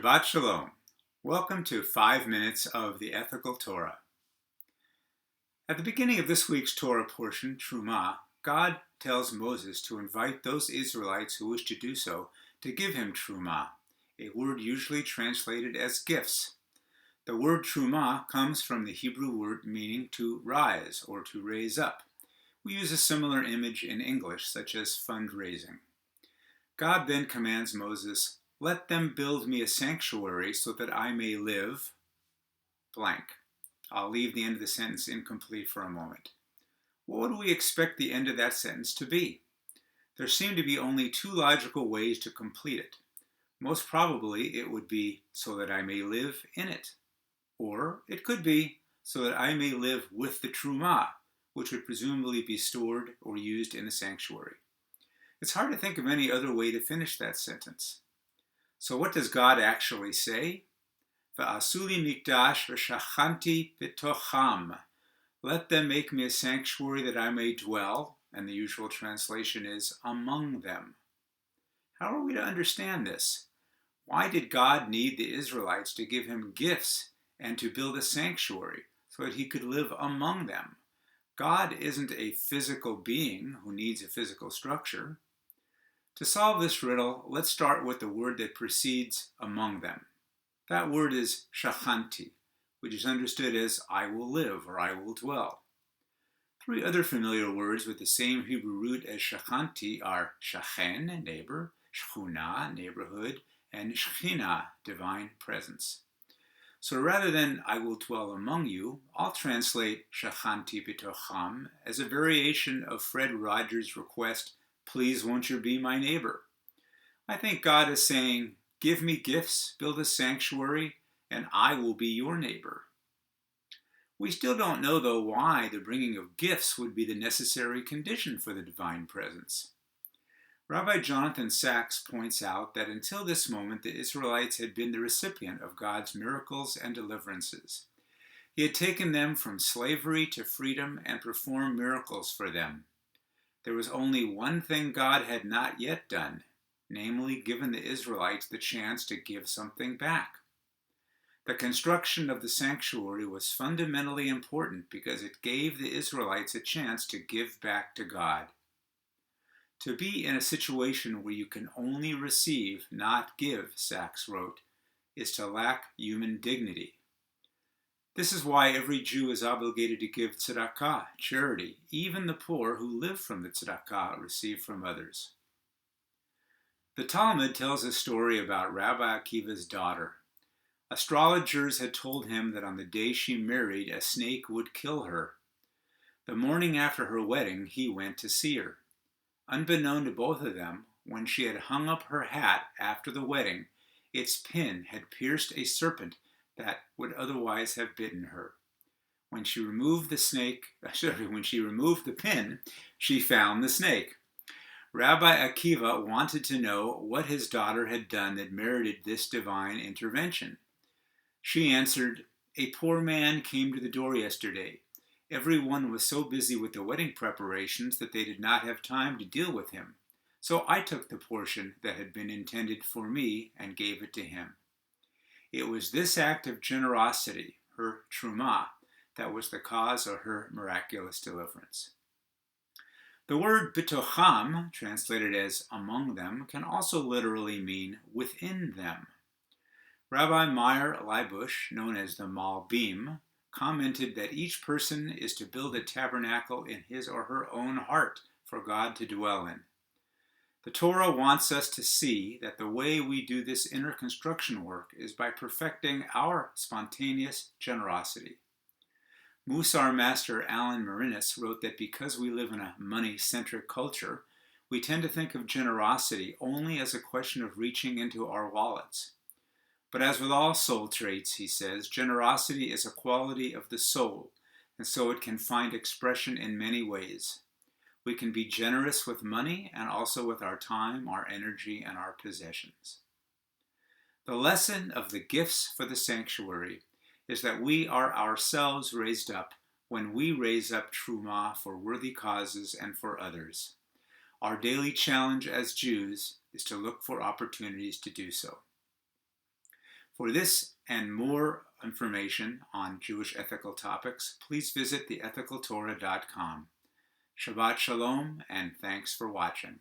Shabbat Shalom. Welcome to 5 Minutes of the Ethical Torah. At the beginning of this week's Torah portion, Terumah, God tells Moses to invite those Israelites who wish to do so to give him Terumah, a word usually translated as gifts. The word Terumah comes from the Hebrew word meaning to rise or to raise up. We use a similar image in English, such as fundraising. God then commands Moses, "Let them build me a sanctuary so that I may live," blank. I'll leave the end of the sentence incomplete for a moment. What do we expect the end of that sentence to be? There seem to be only two logical ways to complete it. Most probably it would be, "so that I may live in it." Or it could be, "so that I may live with the Terumah," which would presumably be stored or used in the sanctuary. It's hard to think of any other way to finish that sentence. So what does God actually say? "V'asu li mikdash v'shachanti b'tocham." Let them make me a sanctuary that I may dwell, and the usual translation is among them. How are we to understand this? Why did God need the Israelites to give him gifts and to build a sanctuary so that he could live among them? God isn't a physical being who needs a physical structure. To solve this riddle, let's start with the word that precedes among them. That word is shachanti, which is understood as I will live or I will dwell. Three other familiar words with the same Hebrew root as shachanti are shachen, neighbor, shchuna, neighborhood, and shechina, divine presence. So rather than I will dwell among you, I'll translate shachanti b'tocham as a variation of Fred Rogers' request, "Please won't you be my neighbor?" I think God is saying, give me gifts, build a sanctuary, and I will be your neighbor. We still don't know, though, why the bringing of gifts would be the necessary condition for the divine presence. Rabbi Jonathan Sachs points out that until this moment, the Israelites had been the recipient of God's miracles and deliverances. He had taken them from slavery to freedom and performed miracles for them. There was only one thing God had not yet done, namely given the Israelites the chance to give something back. The construction of the sanctuary was fundamentally important because it gave the Israelites a chance to give back to God. To be in a situation where you can only receive, not give, Sachs wrote, is to lack human dignity. This is why every Jew is obligated to give tzedakah, charity, even the poor who live from the tzedakah received from others. The Talmud tells a story about Rabbi Akiva's daughter. Astrologers had told him that on the day she married, a snake would kill her. The morning after her wedding, he went to see her. Unbeknown to both of them, when she had hung up her hat after the wedding, its pin had pierced a serpent that would otherwise have bitten her. When she removed the pin, she found the snake. Rabbi Akiva wanted to know what his daughter had done that merited this divine intervention. She answered, "A poor man came to the door yesterday. Everyone was so busy with the wedding preparations that they did not have time to deal with him. So I took the portion that had been intended for me and gave it to him." It was this act of generosity, her Terumah, that was the cause of her miraculous deliverance. The word b'tocham, translated as among them, can also literally mean within them. Rabbi Meir Leibush, known as the Malbim, commented that each person is to build a tabernacle in his or her own heart for God to dwell in. The Torah wants us to see that the way we do this inner construction work is by perfecting our spontaneous generosity. Musar master Alan Marinis wrote that because we live in a money-centric culture, we tend to think of generosity only as a question of reaching into our wallets. But as with all soul traits, he says, generosity is a quality of the soul, and so it can find expression in many ways. We can be generous with money and also with our time, our energy, and our possessions. The lesson of the gifts for the sanctuary is that we are ourselves raised up when we raise up Terumah for worthy causes and for others. Our daily challenge as Jews is to look for opportunities to do so. For this and more information on Jewish ethical topics, please visit TheEthicalTorah.com. Shabbat Shalom, and thanks for watching.